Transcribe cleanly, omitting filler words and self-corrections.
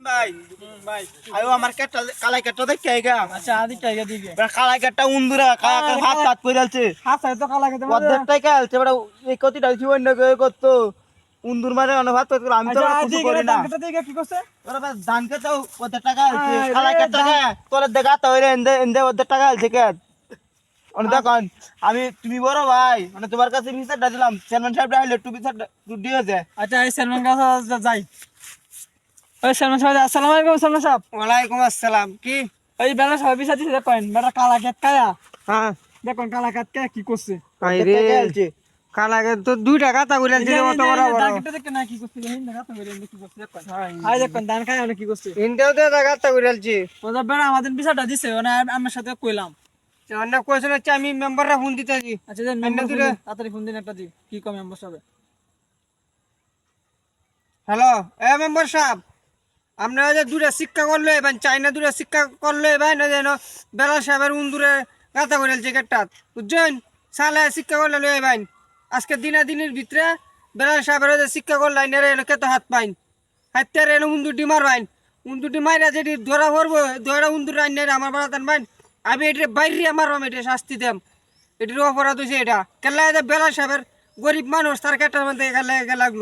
ভাই ভাই আয়ো আমার কাটা কালাই কাটা দেখতে আইগা। আচ্ছা আদি টাইগা দিকে কালাই কাটা উন্দুরা কাকা হাত হাত কইরা আলছে হাত সাইড তো কালা কেটে অর্ধেক টাকা আলছে বড় এই কতিটা হইছে অন্য কেউ করতো উন্দুর মারে অন্য ভাত করতে আমি তো আচ্ছা কিছু আদি করি কেটে না। দাম কেটে দিকে কি করছে? ওরা বাস ধান কেটাও অর্ধেক টাকা আলছে আরে কালাই কাটা তোর দেখা তো হইরে এন্দে এন্দে অর্ধেক টাকা আলছে কে অন্য দেখুন আমি তুমি বড় ভাই মানে তোমার কাছে বিচারটা দিলাম চেয়ারম্যান সাহেব আইলে একটু বিচারটা দিয়েছে। আচ্ছা এই সালমান কাছে যাই। ওই সালমান সাহেব আসসালামু আলাইকুম সালমান সাহেব। ওয়ালাইকুম আসসালাম কি এই বেলা সাহেব বিচার দিছে দেখেন বেটা কালা কেট কায়া হ্যাঁ দেখেন কালা কেট কে কি করছে? আইরে কালাকে তো 2 টাকা তা কইরা দিলে কত বড় বড় দাম কেটে দেখেন না কি করছে হিন দেখা তো করে কি করছে দেখেন। আই দেখেন দান খায় অনেক কি করছে? ইন্টাও তো টাকা তা কইরা দিছি ওটা বেটা আমাদের বিচারটা দিছে মানে আমার সাথে কইলাম। অন্য কোয়েশ্চন হচ্ছে আমি মেম্বাররা ফোন দিতেছি। আচ্ছা যে মেম্বার তাড়াতাড়ি ফোন দিন একটা দি কি কম মেম্বার সাহেব। হ্যালো এ মেম্বার সাহেব আপনারা যে দুটা শিক্ষা করলো এবার চাইনা দুটা শিক্ষা করলো এবার না যেন বেলা সাহেবের উন্দুরে গাতা করে জ্যাকেটটা বুঝছেন সালে শিক্ষা করলে লই এবার আজকে দিনের ভিতরে বেলা সাহেবের যে শিক্ষা করল লাইনের এলাকে তো হাত পাইন হাতের এনে উন্দুটি মারবাইন উন্দুটি মাইরা যেটি ধরা পড়বো ধরা উন্দুর রাইনের আমার বাড়াতেন বাইন আমি এটা বাইরে মারবাম এটা শাস্তি দেম এটির অপরাধ হয়েছে এটা কেলা বেলা সাহেবের গরিব মানুষ তার কেটার মধ্যে গেলে লাগলো।